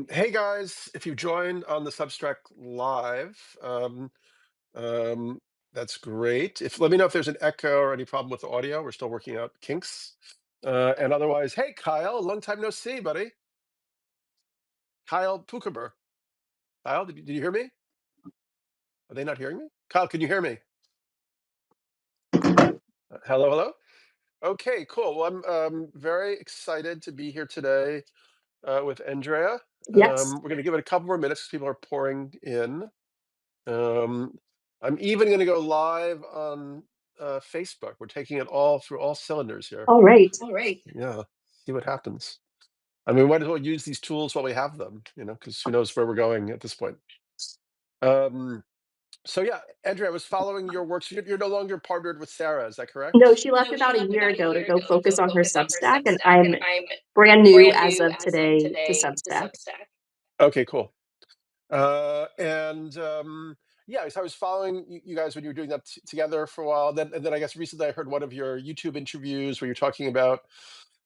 Hey guys, if you joined on the Substack Live, um, that's great. If let me know if there's an echo or any problem with the audio. We're still working out kinks. And otherwise, hey Kyle, long time no see, buddy. Kyle Pukaber. Kyle, did you hear me? Are they not hearing me? Kyle, can you hear me? Hello, hello. Okay, cool. Well, I'm very excited to be here today with Andrea. Yes. We're going to give it a couple more minutes 'cause people are pouring in. Um, I'm even going to go live on Facebook. We're taking it all through all cylinders here. All right. Yeah, see what happens. I mean, might as well use these tools while we have them, because who knows where we're going at this point. Um, so yeah, Andrea, I was following your work. So you're no longer partnered with Sarah, is that No, correct? she left about a year ago to go focus on her Substack, and I'm brand new as of today to Substack. Okay, cool. And yeah, so I was following you guys when you were doing that together for a while. And then I guess recently I heard one of your YouTube interviews where you're talking about,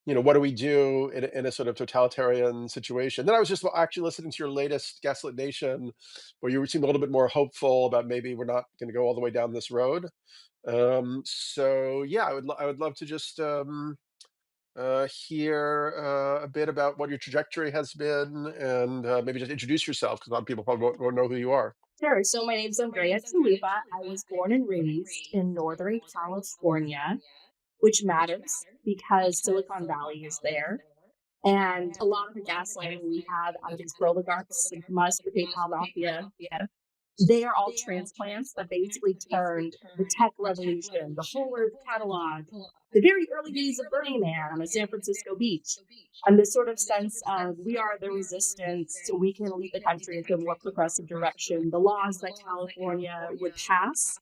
what do we do in a sort of totalitarian situation. Then I was just actually listening to your latest Gaslit Nation, where you seemed a little bit more hopeful about maybe we're not going to go all the way down this road. So yeah, I would love to just hear a bit about what your trajectory has been, and maybe just introduce yourself because a lot of people probably won't know who you are. Sure. So my name's Andrea Chalupa. I was born and raised in Northern California, which matters because Silicon Valley is there. And a lot of the gaslighting we have out of these oligarchs like Musk, the PayPal mafia, they are all transplants that basically turned the tech revolution, the whole earth catalog, the very early days of Burning Man on a San Francisco beach, and this sort of sense of we are the resistance, we can lead the country into a more progressive direction. The laws that California would pass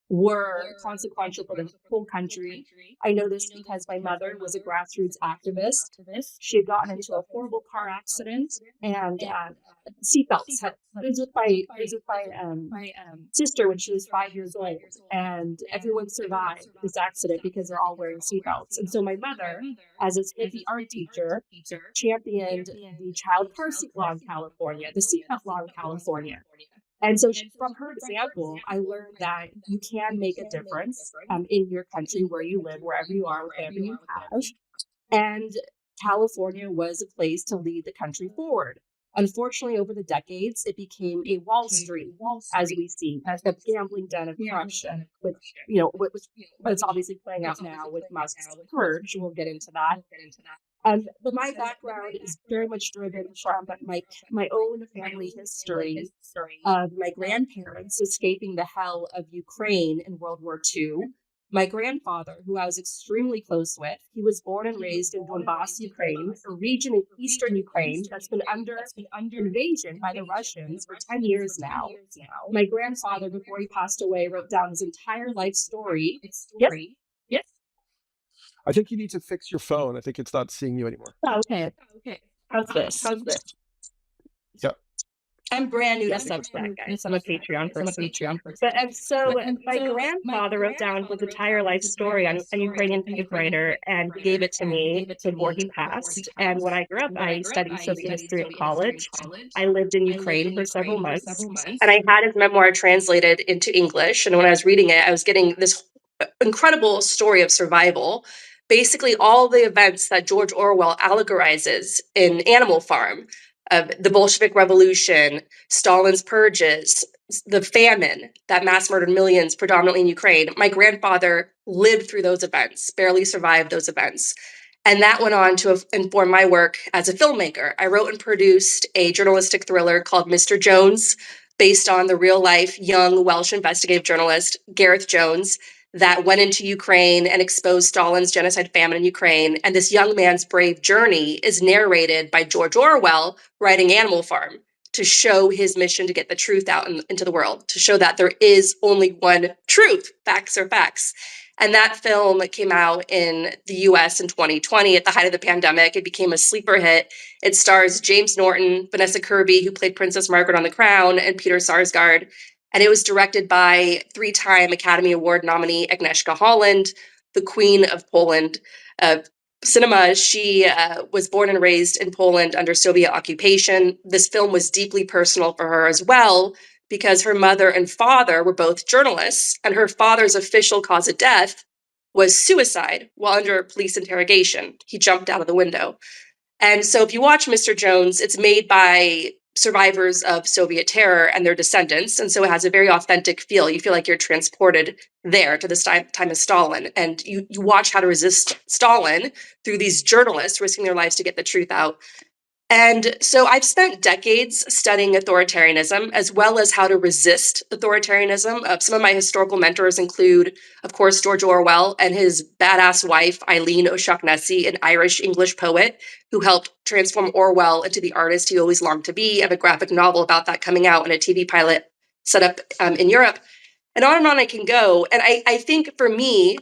were consequential for the whole country. I know this because my mother was a grassroots activist. She had gotten into a horrible car accident, and seatbelts. It was with my sister when she was 5 years old, and everyone survived this accident because they're all wearing seatbelts. And so my mother, as a hippie art teacher, championed the child car seat law in California, the seatbelt law in California. And so from her example, I learned that you can make a difference in your country, where you live, wherever you are, whatever you have. And California was a place to lead the country forward. Unfortunately, over the decades, it became a Wall Street, as we see, as a gambling den of corruption, but it's obviously playing out now with Musk's purge. We'll get into that. But my background is very much driven from my own family history of my grandparents escaping the hell of Ukraine in World War II. My grandfather, who I was extremely close with, he was born and raised in Donbass, Ukraine, a region in eastern Ukraine that's been under invasion by the Russians for 10 years now. My grandfather, before he passed away, wrote down his entire life story. Yes. I think you need to fix your phone. I think it's not seeing you anymore. Oh, okay. How's this? Yeah. I'm brand new to Substack, guys. I'm a Patreon person. But my grandfather wrote down his entire life story on a Ukrainian typewriter and gave it to me before he passed. And when I grew up, I studied Soviet history at college. I lived in Ukraine for several months, and I had his memoir translated into English. And when I was reading it, I was getting this incredible story of survival. Basically, all the events that George Orwell allegorizes in Animal Farm, the Bolshevik Revolution, Stalin's purges, the famine that mass murdered millions, predominantly in Ukraine. My grandfather lived through those events, barely survived those events. And that went on to inform my work as a filmmaker. I wrote and produced a journalistic thriller called Mr. Jones, based on the real life young Welsh investigative journalist, Gareth Jones, that went into Ukraine and exposed Stalin's genocide famine in Ukraine. And this young man's brave journey is narrated by George Orwell writing Animal Farm, to show his mission to get the truth out into the world, to show that there is only one truth. Facts are facts. And that film came out in the US in 2020 at the height of the pandemic. It became a sleeper hit. It stars James Norton, Vanessa Kirby, who played Princess Margaret on The Crown, and Peter Sarsgaard. And it was directed by 3-time Academy Award nominee Agnieszka Holland, the Queen of Poland. cinema. She was born and raised in Poland under Soviet occupation. This film was deeply personal for her as well, because her mother and father were both journalists, and her father's official cause of death was suicide while under police interrogation. He jumped out of the window. And so if you watch Mr. Jones, it's made by survivors of Soviet terror and their descendants. And so it has a very authentic feel. You feel like you're transported there to this time of Stalin. And you watch how to resist Stalin through these journalists risking their lives to get the truth out. And so I've spent decades studying authoritarianism, as well as how to resist authoritarianism. Some of my historical mentors include, of course, George Orwell and his badass wife, Eileen O'Shaughnessy, an Irish-English poet who helped transform Orwell into the artist he always longed to be. I have a graphic novel about that coming out and a TV pilot set up in Europe. And on I can go. And I think for me,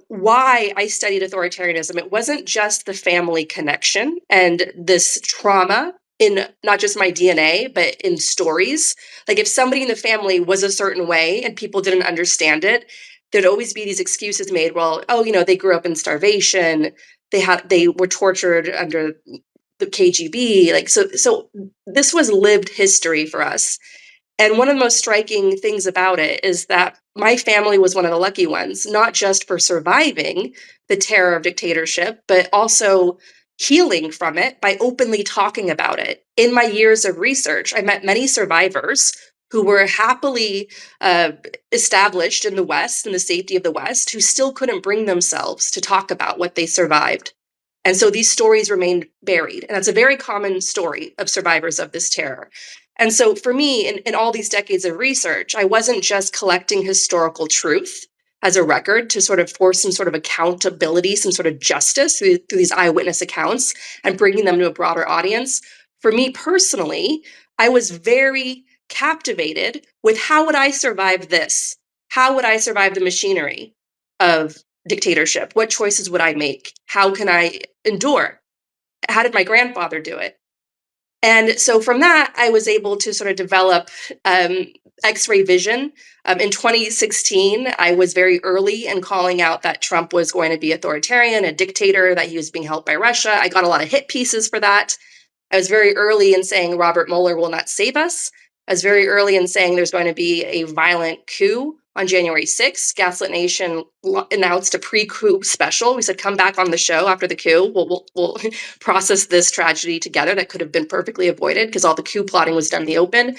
why I studied authoritarianism, it wasn't just the family connection and this trauma in not just my DNA, but in stories. Like if somebody in the family was a certain way and people didn't understand it, there'd always be these excuses made. Well, oh, they grew up in starvation. They were tortured under the KGB. Like, so this was lived history for us. And one of the most striking things about it is that my family was one of the lucky ones, not just for surviving the terror of dictatorship, but also healing from it by openly talking about it. In my years of research, I met many survivors who were happily established in the West, in the safety of the West, who still couldn't bring themselves to talk about what they survived. And so these stories remained buried. And that's a very common story of survivors of this terror. And so for me, in all these decades of research, I wasn't just collecting historical truth as a record to sort of force some sort of accountability, some sort of justice through these eyewitness accounts and bringing them to a broader audience. For me personally, I was very captivated with how would I survive this? How would I survive the machinery of dictatorship? What choices would I make? How can I endure? How did my grandfather do it? And so from that, I was able to sort of develop X-ray vision. In 2016, I was very early in calling out that Trump was going to be authoritarian, a dictator, that he was being helped by Russia. I got a lot of hit pieces for that. I was very early in saying Robert Mueller will not save us. I was very early in saying there's going to be a violent coup on January 6th. Gaslit Nation announced a pre-coup special. We said, come back on the show after the coup. We'll process this tragedy together that could have been perfectly avoided because all the coup plotting was done in the open.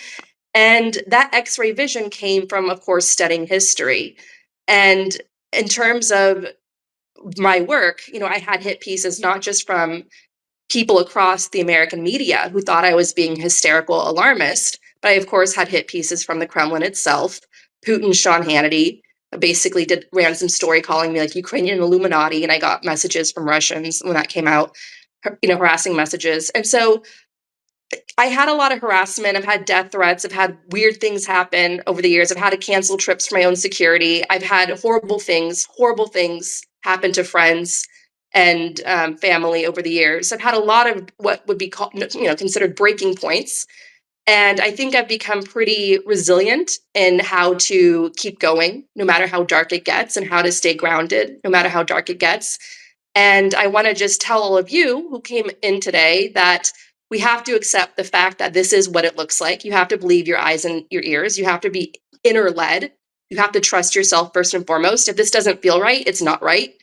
And that X-ray vision came from, of course, studying history. And in terms of my work, I had hit pieces not just from people across the American media who thought I was being hysterical alarmist, but I, of course, had hit pieces from the Kremlin itself. Putin's Sean Hannity basically ran some story calling me like Ukrainian Illuminati, and I got messages from Russians when that came out, harassing messages. And so I had a lot of harassment. I've had death threats. I've had weird things happen over the years. I've had to cancel trips for my own security. I've had horrible things happen to friends and family over the years. I've had a lot of what would be called, considered breaking points. And I think I've become pretty resilient in how to keep going, no matter how dark it gets, and how to stay grounded, no matter how dark it gets. And I want to just tell all of you who came in today that we have to accept the fact that this is what it looks like. You have to believe your eyes and your ears. You have to be inner-led. You have to trust yourself first and foremost. If this doesn't feel right, it's not right.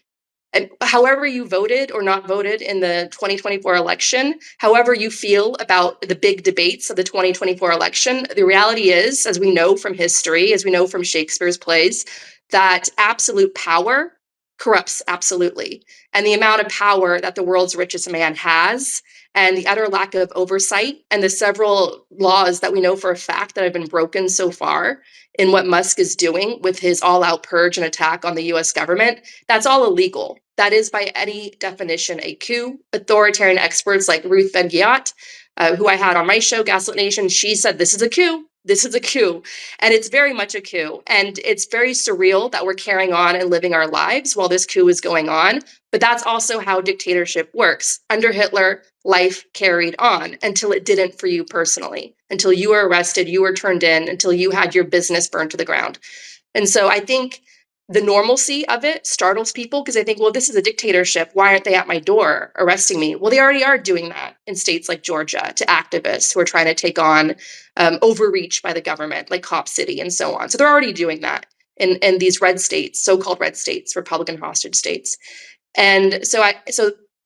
And however you voted or not voted in the 2024 election, however you feel about the big debates of the 2024 election, the reality is, as we know from history, as we know from Shakespeare's plays, that absolute power corrupts absolutely. And the amount of power that the world's richest man has, and the utter lack of oversight, and the several laws that we know for a fact that have been broken so far in what Musk is doing with his all-out purge and attack on the US government, that's all illegal. That is by any definition a coup. Authoritarian experts like Ruth Ben-Ghiat, who I had on my show, Gaslit Nation, she said, this is a coup. This is a coup. And it's very much a coup. And it's very surreal that we're carrying on and living our lives while this coup is going on. But that's also how dictatorship works. Under Hitler, life carried on until it didn't for you personally, until you were arrested, you were turned in, until you had your business burned to the ground. And so I think the normalcy of it startles people because they think, well, this is a dictatorship. Why aren't they at my door arresting me? Well, they already are doing that in states like Georgia to activists who are trying to take on overreach by the government, like Cop City and so on. So they're already doing that in these red states, so-called red states, Republican hostage states. And so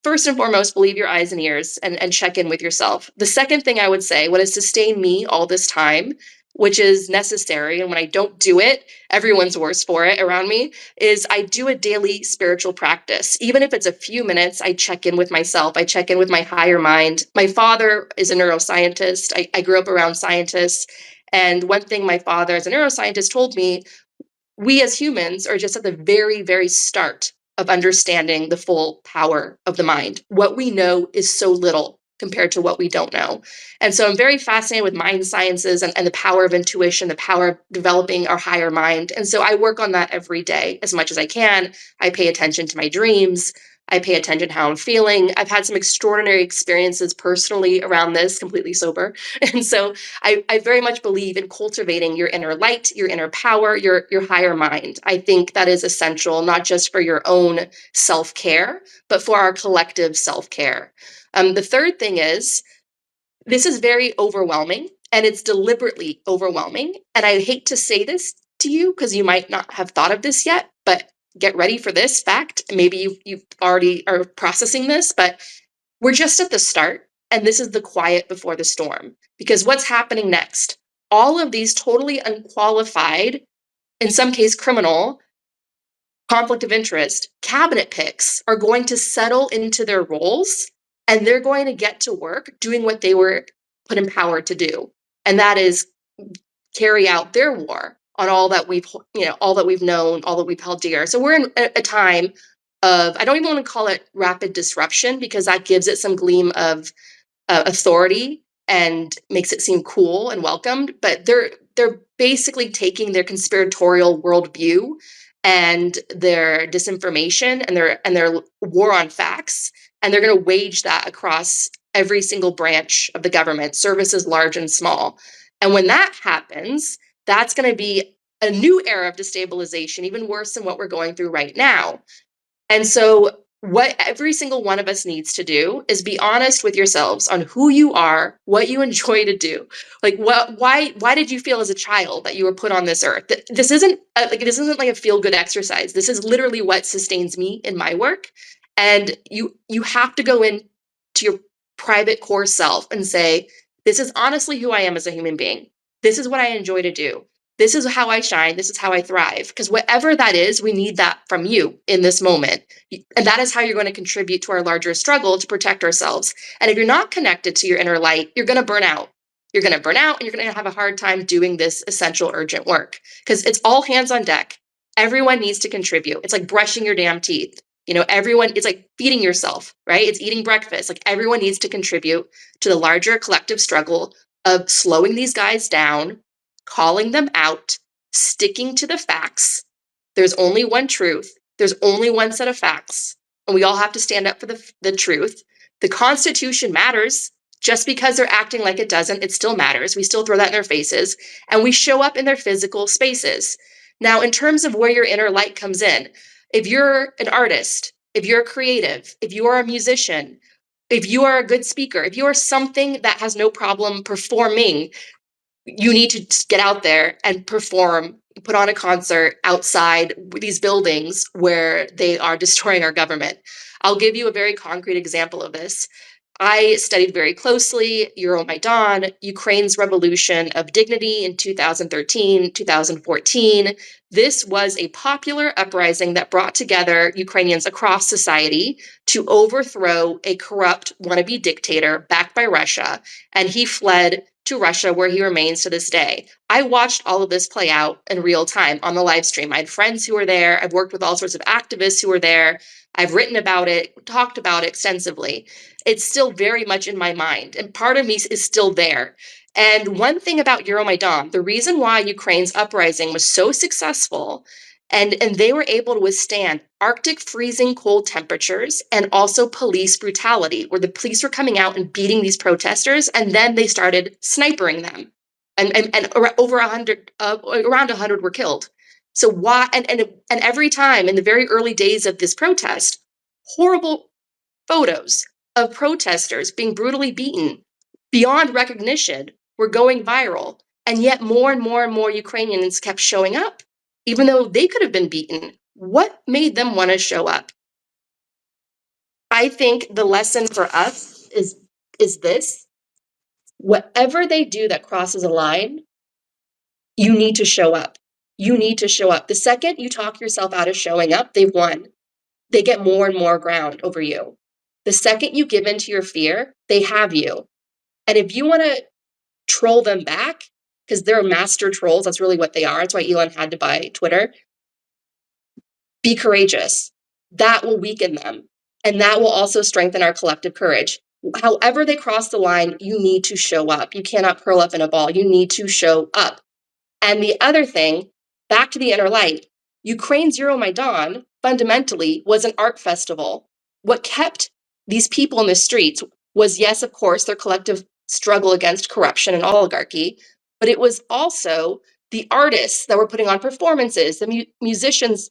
first and foremost, believe your eyes and ears and check in with yourself. The second thing I would say, what has sustained me all this time, which is necessary, and when I don't do it, everyone's worse for it around me, is I do a daily spiritual practice. Even if it's a few minutes, I check in with myself. I check in with my higher mind. My father is a neuroscientist. I grew up around scientists. And one thing my father as a neuroscientist told me, we as humans are just at the very, very start of understanding the full power of the mind. What we know is so little compared to what we don't know. And so I'm very fascinated with mind sciences and the power of intuition, the power of developing our higher mind. And so I work on that every day as much as I can. I pay attention to my dreams. I pay attention to how I'm feeling. I've had some extraordinary experiences personally around this, completely sober. And so I very much believe in cultivating your inner light, your inner power, your higher mind. I think that is essential, not just for your own self-care, but for our collective self-care. The third thing is, this is very overwhelming, and it's deliberately overwhelming. And I hate to say this to you because you might not have thought of this yet, but get ready for this fact. Maybe you already are processing this, but we're just at the start. And this is the quiet before the storm, because what's happening next? All of these totally unqualified, in some case criminal, conflict of interest cabinet picks are going to settle into their roles, and they're going to get to work doing what they were put in power to do. And that is carry out their war on all that we've, all that we've known, all that we've held dear. So we're in a time of, I don't even want to call it rapid disruption because that gives it some gleam of authority and makes it seem cool and welcomed. But they're basically taking their conspiratorial worldview and their disinformation and their war on facts, and they're going to wage that across every single branch of the government, services large and small. And when that happens, that's going to be a new era of destabilization, even worse than what we're going through right now. And so what every single one of us needs to do is be honest with yourselves on who you are, what you enjoy to do. Like, why did you feel as a child that you were put on this earth? This isn't like a feel-good exercise. This is literally what sustains me in my work. And you have to go in to your private core self and say, this is honestly who I am as a human being. This is what I enjoy to do. This is how I shine. This is how I thrive. Because whatever that is, we need that from you in this moment. And that is how you're going to contribute to our larger struggle to protect ourselves. And if you're not connected to your inner light, you're going to burn out. You're going to burn out and you're going to have a hard time doing this essential, urgent work because it's all hands on deck. Everyone needs to contribute. It's like brushing your damn teeth. It's like feeding yourself, right? It's eating breakfast. Like everyone needs to contribute to the larger collective struggle of slowing these guys down, calling them out, sticking to the facts. There's only one truth. There's only one set of facts. And we all have to stand up for the truth. The Constitution matters. Just because they're acting like it doesn't, it still matters. We still throw that in their faces. And we show up in their physical spaces. Now, in terms of where your inner light comes in, if you're an artist, if you're a creative, if you are a musician, if you are a good speaker, if you are something that has no problem performing, you need to get out there and perform, put on a concert outside these buildings where they are destroying our government. I'll give you a very concrete example of this. I studied very closely Euromaidan, Ukraine's revolution of dignity in 2013, 2014. This was a popular uprising that brought together Ukrainians across society to overthrow a corrupt wannabe dictator backed by Russia, and he fled to Russia, where he remains to this day. I watched all of this play out in real time on the live stream. I had friends who were there. I've worked with all sorts of activists who were there. I've written about it, talked about it extensively. It's still very much in my mind, and part of me is still there. And one thing about Euromaidan, the reason why Ukraine's uprising was so successful and they were able to withstand Arctic freezing cold temperatures and also police brutality, where the police were coming out and beating these protesters, and then they started snipering them. And over 100, around 100 were killed. So why, and every time in the very early days of this protest, horrible photos of protesters being brutally beaten beyond recognition were going viral. And yet more and more and more Ukrainians kept showing up, even though they could have been beaten. What made them want to show up? I think the lesson for us is this: whatever they do that crosses a line, you need to show up. You need to show up. The second you talk yourself out of showing up, they've won. They get more and more ground over you. The second you give into your fear, they have you. And if you want to troll them back, because they're master trolls, that's really what they are. That's why Elon had to buy Twitter. Be courageous. That will weaken them. And that will also strengthen our collective courage. However they cross the line, you need to show up. You cannot curl up in a ball. You need to show up. And the other thing, back to the inner light, Ukraine's Euromaidan fundamentally was an art festival. What kept these people in the streets was, yes, of course, their collective struggle against corruption and oligarchy, but it was also the artists that were putting on performances, the musicians,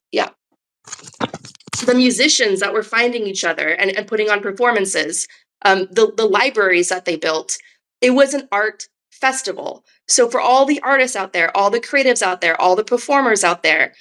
the musicians that were finding each other and putting on performances, the libraries that they built. It was an art festival. So for all the artists out there, all the creatives out there, all the performers out there,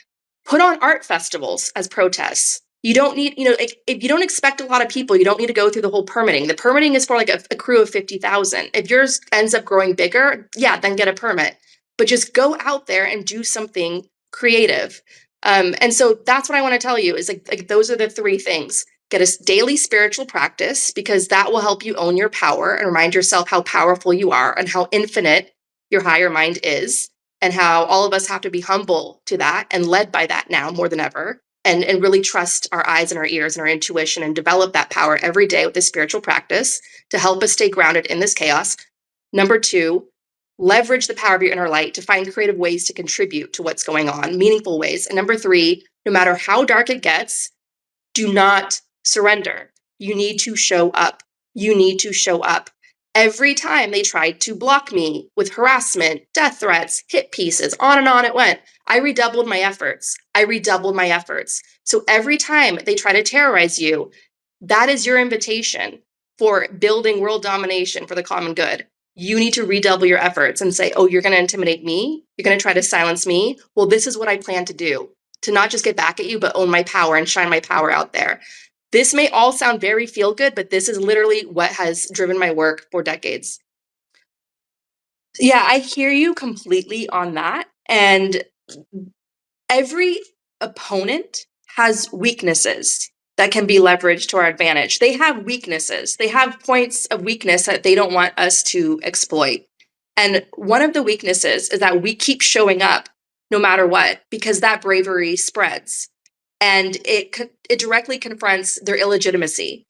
put on art festivals as protests. You don't need, if you don't expect a lot of people, you don't need to go through the whole permitting. The permitting is for like a crew of 50,000. If yours ends up growing bigger, then get a permit. But just go out there and do something creative. And so that's what I want to tell you is like those are the three things. Get a daily spiritual practice, because that will help you own your power and remind yourself how powerful you are and how infinite your higher mind is, and how all of us have to be humble to that and led by that now more than ever, and really trust our eyes and our ears and our intuition and develop that power every day with this spiritual practice to help us stay grounded in this chaos. Number 2, leverage the power of your inner light to find creative ways to contribute to what's going on, meaningful ways. And number 3, no matter how dark it gets, do not surrender. You need to show up. You need to show up. Every time they tried to block me with harassment, death threats, hit pieces, on and on it went, I redoubled my efforts. So every time they try to terrorize you, that is your invitation for building world domination for the common good. You need to redouble your efforts and say, oh, you're going to intimidate me? You're going to try to silence me? Well, this is what I plan to do, to not just get back at you, but own my power and shine my power out there. This may all sound very feel good, but this is literally what has driven my work for decades. Yeah, I hear you completely on that. And every opponent has weaknesses that can be leveraged to our advantage. They have weaknesses. They have points of weakness that they don't want us to exploit. And one of the weaknesses is that we keep showing up no matter what, because that bravery spreads. And it directly confronts their illegitimacy.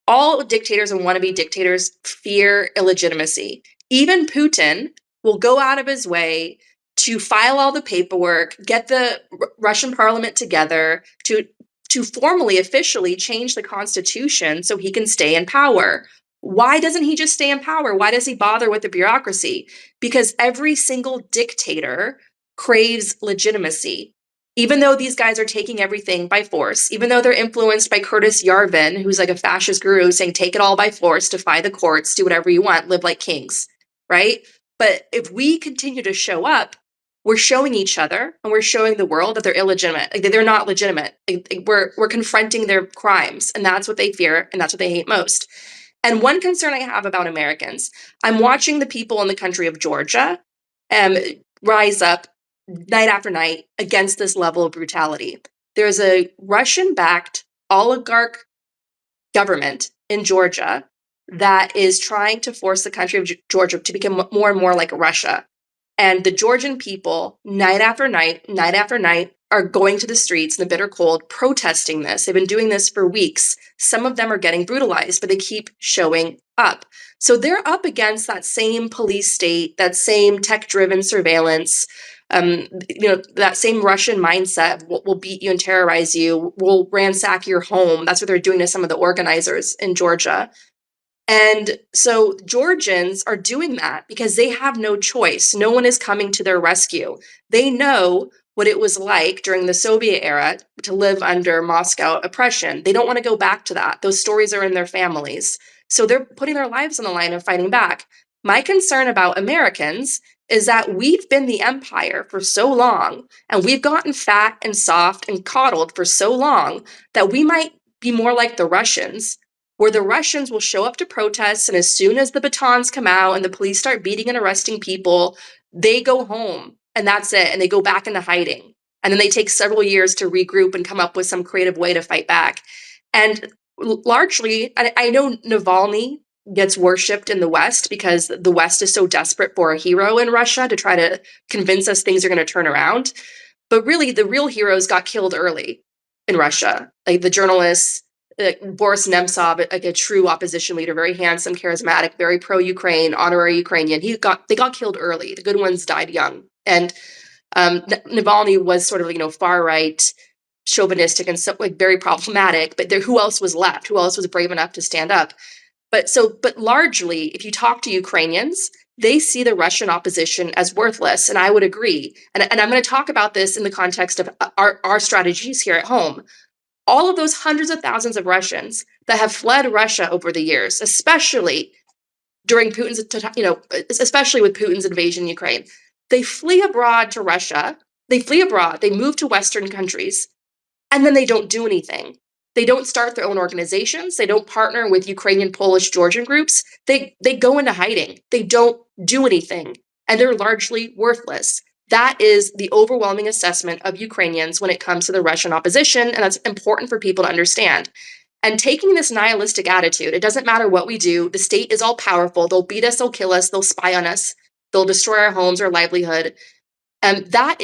All dictators and wannabe dictators fear illegitimacy. Even Putin will go out of his way to file all the paperwork, get the Russian parliament together to formally, officially change the constitution so he can stay in power. Why doesn't he just stay in power? Why does he bother with the bureaucracy? Because every single dictator craves legitimacy. Even though these guys are taking everything by force, even though they're influenced by Curtis Yarvin, who's like a fascist guru saying, take it all by force, defy the courts, do whatever you want, live like kings, right? But if we continue to show up, we're showing each other and we're showing the world that they're illegitimate. Like, they're not legitimate. We're confronting their crimes, and that's what they fear, and that's what they hate most. And one concern I have about Americans, I'm watching the people in the country of Georgia rise up night after night against this level of brutality. There's a Russian-backed oligarch government in Georgia that is trying to force the country of Georgia to become more and more like Russia. And the Georgian people, night after night, are going to the streets in the bitter cold, protesting this. They've been doing this for weeks. Some of them are getting brutalized, but they keep showing up. So they're up against that same police state, that same tech-driven surveillance, that same Russian mindset. We'll beat you and terrorize you. We'll ransack your home. That's what they're doing to some of the organizers in Georgia. And so Georgians are doing that because they have no choice. No one is coming to their rescue. They know what it was like during the Soviet era to live under Moscow oppression. They don't want to go back to that. Those stories are in their families. So they're putting their lives on the line and fighting back. My concern about Americans is that we've been the empire for so long, and we've gotten fat and soft and coddled for so long that we might be more like the Russians, where the Russians will show up to protests, and as soon as the batons come out and the police start beating and arresting people, they go home and that's it. And they go back into hiding. And then they take several years to regroup and come up with some creative way to fight back. And largely, I know Navalny gets worshipped in the West because the West is so desperate for a hero in Russia to try to convince us things are going to turn around. But really, the real heroes got killed early in Russia. Like the journalists, Boris Nemtsov, like a true opposition leader, very handsome, charismatic, very pro-Ukraine, honorary Ukrainian. They got killed early. The good ones died young. And Navalny was sort of, far right, chauvinistic, and so like very problematic. But who else was left? Who else was brave enough to stand up? But largely, if you talk to Ukrainians, they see the Russian opposition as worthless, and I would agree. And I'm going to talk about this in the context of our strategies here at home. All of those hundreds of thousands of Russians that have fled Russia over the years, especially during especially with Putin's invasion in Ukraine, they flee abroad to Russia. They flee abroad. They move to Western countries, and then they don't do anything. They don't start their own organizations. They don't partner with Ukrainian, Polish, Georgian groups. They go into hiding. They don't do anything, and they're largely worthless. That is the overwhelming assessment of Ukrainians when it comes to the Russian opposition, and that's important for people to understand. And taking this nihilistic attitude, it doesn't matter what we do, the state is all powerful, they'll beat us, they'll kill us, they'll spy on us, they'll destroy our homes, our livelihood. That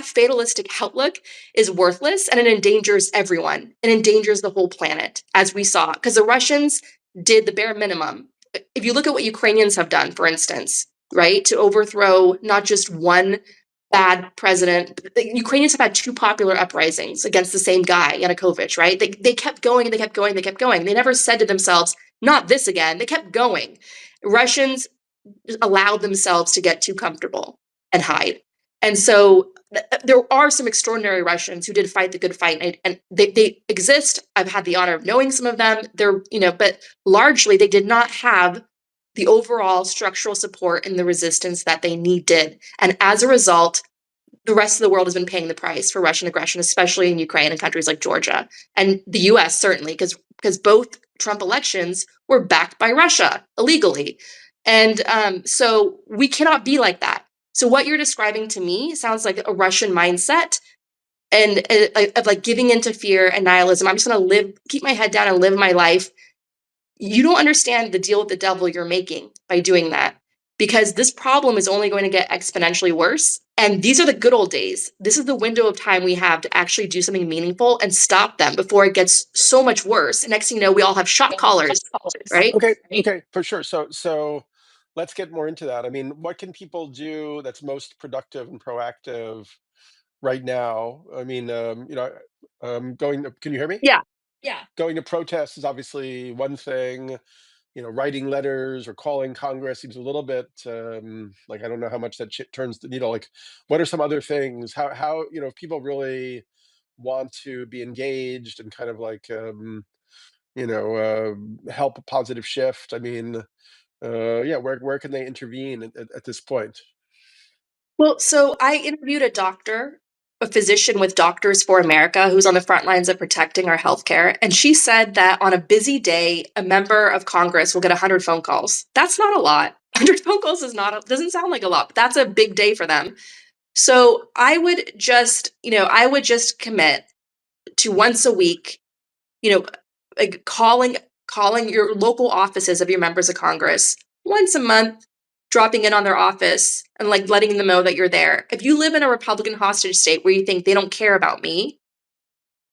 fatalistic outlook is worthless, and it endangers everyone. It endangers the whole planet, as we saw, because the Russians did the bare minimum. If you look at what Ukrainians have done, for instance, right, to overthrow not just one bad president. The Ukrainians have had two popular uprisings against the same guy, Yanukovych, right? They kept going and they kept going, they kept going. They never said to themselves, not this again. They kept going. Russians allowed themselves to get too comfortable and hide. And so there are some extraordinary Russians who did fight the good fight, and they exist. I've had the honor of knowing some of them. But largely they did not have the overall structural support and the resistance that they needed. And as a result, the rest of the world has been paying the price for Russian aggression, especially in Ukraine and countries like Georgia. And the US certainly, because both Trump elections were backed by Russia illegally. And so we cannot be like that. So what you're describing to me sounds like a Russian mindset and of like giving into fear and nihilism. I'm just going to keep my head down and live my life. You don't understand the deal with the devil you're making by doing that, because this problem is only going to get exponentially worse. And these are the good old days. This is the window of time we have to actually do something meaningful and stop them before it gets so much worse. And next thing you know, we all have shot callers, right? Okay, for sure. So let's get more into that. I mean, what can people do that's most productive and proactive right now? I mean, can you hear me? Yeah. Going to protests is obviously one thing. Writing letters or calling Congress seems a little bit like, I don't know how much that shit turns the needle. Like, what are some other things? How if people really want to be engaged and kind of like help a positive shift? I mean, where can they intervene at this point? Well, so I interviewed a physician with Doctors for America, who's on the front lines of protecting our healthcare. And she said that on a busy day, a member of Congress will get 100 phone calls. That's not a lot. 100 phone calls doesn't sound like a lot, but that's a big day for them. So I would just commit to once a week, like calling your local offices of your members of Congress once a month, dropping in on their office and like letting them know that you're there. If you live in a Republican hostage state where you think they don't care about me,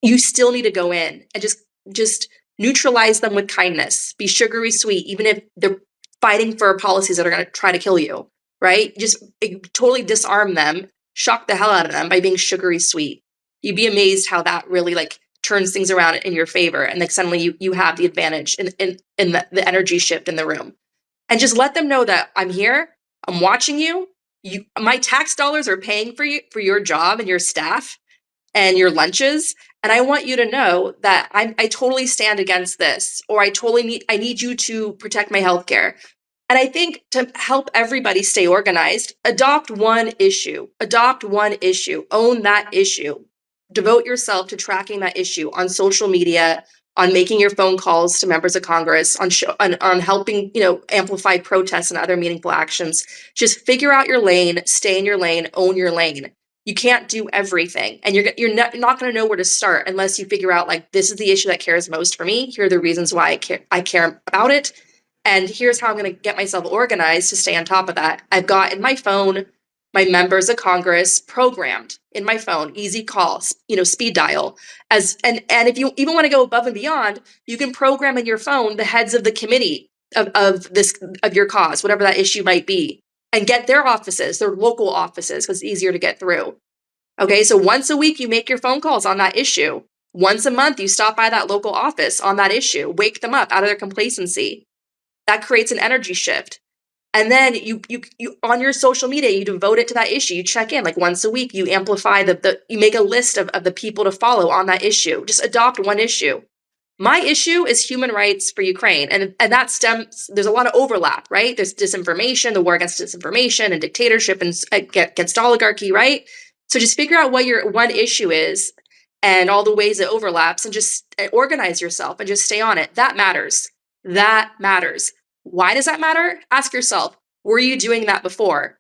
you still need to go in and just neutralize them with kindness. Be sugary sweet, even if they're fighting for policies that are going to try to kill you, right? Just totally disarm them, shock the hell out of them by being sugary sweet. You'd be amazed how that really like turns things around in your favor. And like suddenly you have the advantage in the energy shift in the room. And just let them know that I'm here, I'm watching you, my tax dollars are paying for your job and your staff and your lunches. And I want you to know that I totally stand against this, or I need you to protect my healthcare. And I think to help everybody stay organized, adopt one issue, own that issue, devote yourself to tracking that issue on social media, on making your phone calls to members of Congress, on helping, amplify protests and other meaningful actions. Just figure out your lane, stay in your lane, own your lane. You can't do everything, and you're not going to know where to start unless you figure out, like, this is the issue that cares most for me. Here are the reasons why I care about it, and here's how I'm going to get myself organized to stay on top of that. I've got in my phone my members of Congress programmed in my phone, easy call, speed dial. And if you even want to go above and beyond, you can program in your phone the heads of the committee of your cause, whatever that issue might be, and get their offices, their local offices, because it's easier to get through. Okay, so once a week, you make your phone calls on that issue. Once a month, you stop by that local office on that issue, wake them up out of their complacency. That creates an energy shift. And then you on your social media, you devote it to that issue. You check in like once a week. You amplify you make a list of the people to follow on that issue. Just adopt one issue. My issue is human rights for Ukraine. And that there's a lot of overlap, right? There's disinformation, the war against disinformation and dictatorship and against oligarchy, right? So just figure out what your one issue is and all the ways it overlaps, and just organize yourself and just stay on it. That matters. That matters. Why does that matter? Ask yourself, were you doing that before?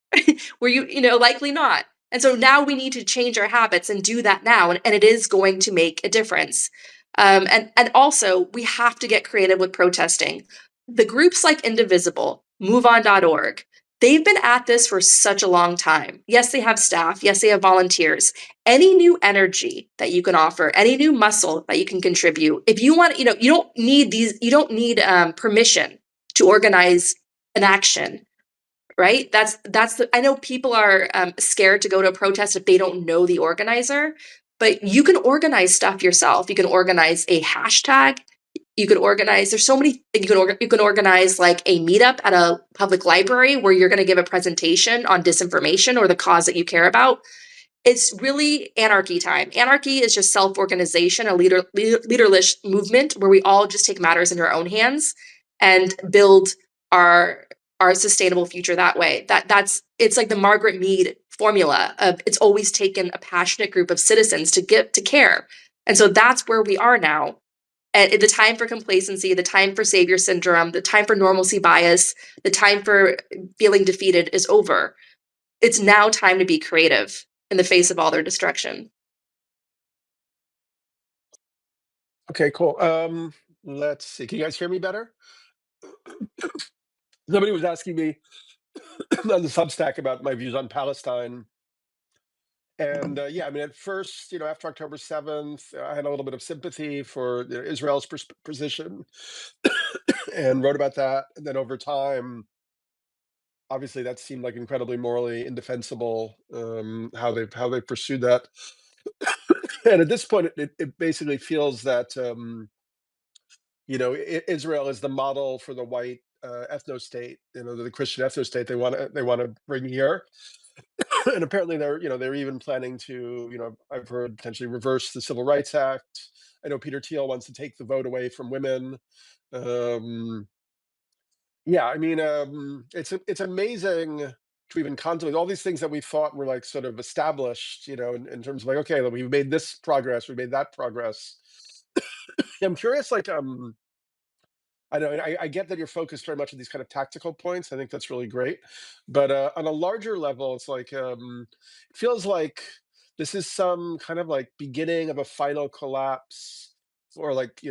Were you, likely not. And so now we need to change our habits and do that now. And it is going to make a difference. And also, we have to get creative with protesting. The groups like Indivisible, MoveOn.org, they've been at this for such a long time. Yes, they have staff. Yes, they have volunteers. Any new energy that you can offer, any new muscle that you can contribute. If you want, you don't need permission to organize an action, right? I know people are scared to go to a protest if they don't know the organizer, but you can organize stuff yourself. You can organize a hashtag. You could organize, there's so many, you can organize like a meetup at a public library where you're going to give a presentation on disinformation or the cause that you care about. It's really anarchy time. Anarchy is just self-organization, a leaderless movement where we all just take matters in our own hands and build our sustainable future that way. It's like the Margaret Mead formula of it's always taken a passionate group of citizens to get to care. And so that's where we are now. And the time for complacency, the time for savior syndrome, the time for normalcy bias, the time for feeling defeated is over. It's now time to be creative in the face of all their destruction. Okay, cool. Let's see. Can you guys hear me better? Somebody was asking me on the Substack about my views on Palestine. And yeah, I mean, at first, after October 7th, I had a little bit of sympathy for Israel's position and wrote about that. And then over time, obviously, that seemed like incredibly morally indefensible, how they pursued that. And at this point, it basically feels that Israel is the model for the white ethno state, the Christian ethno state they want to bring here. And apparently they're even planning to, I've heard, potentially reverse the Civil Rights Act. I know Peter Thiel wants to take the vote away from women. Yeah, I mean, it's amazing to even contemplate all these things that we thought were like sort of established, in terms of like, okay, we've made this progress, we made that progress. I'm curious, like, I know I get that you're focused very much on these kind of tactical points. I think that's really great. But on a larger level, it's like it feels like this is some kind of like beginning of a final collapse, or like,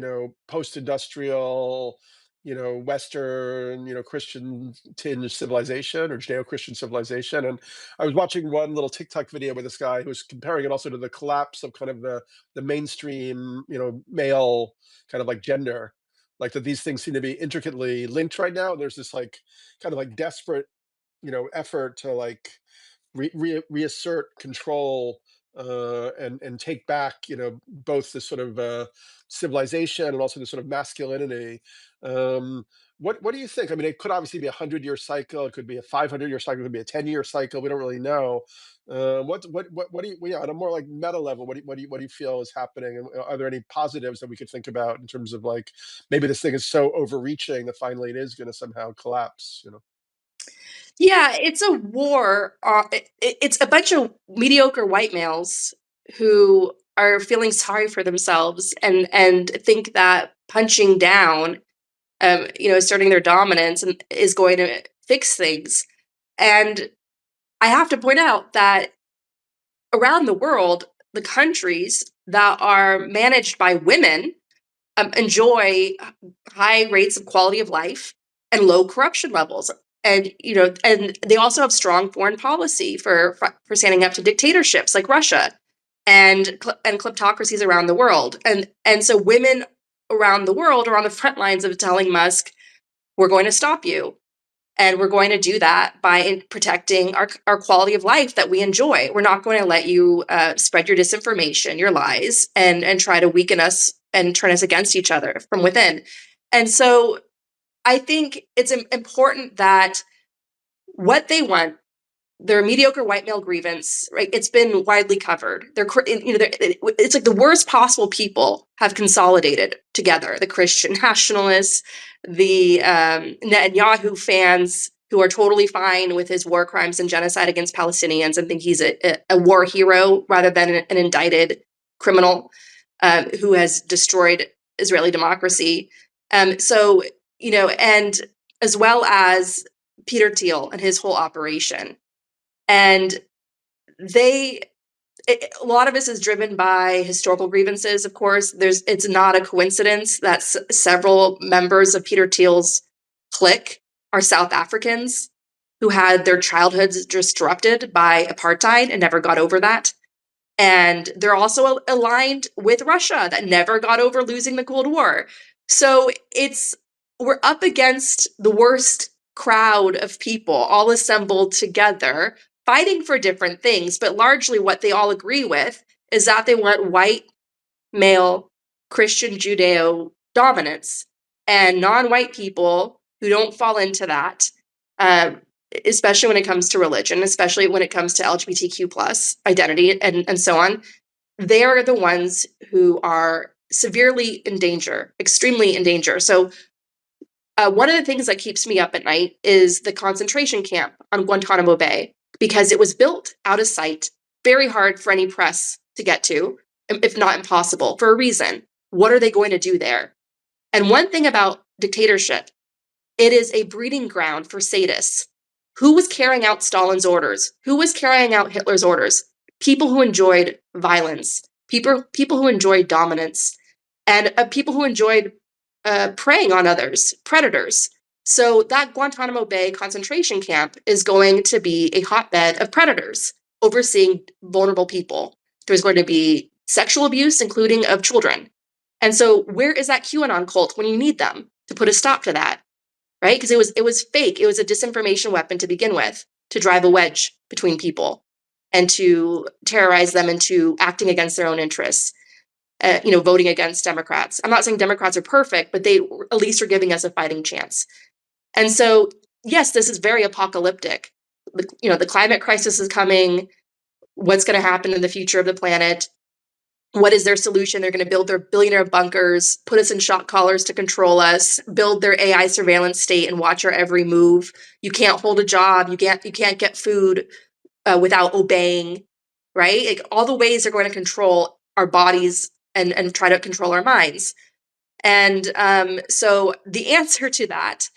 post-industrial, Western, Christian tinged civilization, or Judeo-Christian civilization. And I was watching one little TikTok video with this guy who was comparing it also to the collapse of kind of the mainstream, male kind of like gender, like that these things seem to be intricately linked right now. There's this like kind of like desperate, effort to like reassert control, and take back, both this sort of civilization and also this sort of masculinity. What do you think? I mean, it could obviously be a 100-year cycle. It could be a 500-year cycle. It could be a 10-year cycle. We don't really know. What do you, yeah, on a more like meta level, what do you feel is happening? And are there any positives that we could think about in terms of like maybe this thing is so overreaching that finally it is going to somehow collapse? Yeah, it's a war. It's a bunch of mediocre white males who are feeling sorry for themselves and think that punching down, asserting their dominance is going to fix things. And I have to point out that around the world, the countries that are managed by women enjoy high rates of quality of life and low corruption levels. And and they also have strong foreign policy for standing up to dictatorships like Russia and kleptocracies around the world. And so women around the world are on the front lines of telling Musk, we're going to stop you. And we're going to do that by protecting our quality of life that we enjoy. We're not going to let you spread your disinformation, your lies, and try to weaken us and turn us against each other from within. And so I think it's important that what they want, their mediocre white male grievance, right? It's been widely covered. It's like the worst possible people have consolidated together: the Christian nationalists, the Netanyahu fans who are totally fine with his war crimes and genocide against Palestinians and think he's a war hero rather than an indicted criminal who has destroyed Israeli democracy. And as well as Peter Thiel and his whole operation. And a lot of this is driven by historical grievances, of course. It's not a coincidence that several members of Peter Thiel's clique are South Africans who had their childhoods disrupted by apartheid and never got over that. And they're also aligned with Russia that never got over losing the Cold War. So we're up against the worst crowd of people all assembled together, fighting for different things, but largely what they all agree with is that they want white, male, Christian Judeo dominance, and non-white people who don't fall into that, especially when it comes to religion, especially when it comes to LGBTQ plus identity and so on. They are the ones who are severely in danger, extremely in danger. So one of the things that keeps me up at night is the concentration camp on Guantanamo Bay, because it was built out of sight, very hard for any press to get to, if not impossible, for a reason. What are they going to do there? And one thing about dictatorship, it is a breeding ground for sadists. Who was carrying out Stalin's orders? Who was carrying out Hitler's orders? People who enjoyed violence, people who enjoyed dominance, and people who enjoyed preying on others, predators. So that Guantanamo Bay concentration camp is going to be a hotbed of predators overseeing vulnerable people. There's going to be sexual abuse, including of children. And so where is that QAnon cult when you need them to put a stop to that, right? Because it was fake. It was a disinformation weapon to begin with, to drive a wedge between people and to terrorize them into acting against their own interests. Voting against Democrats. I'm not saying Democrats are perfect, but they at least are giving us a fighting chance. And so, yes, this is very apocalyptic. The climate crisis is coming. What's going to happen in the future of the planet? What is their solution? They're going to build their billionaire bunkers, put us in shock collars to control us, build their AI surveillance state and watch our every move. You can't hold a job. You can't get food without obeying, right? Like all the ways they're going to control our bodies and try to control our minds. And so the answer to that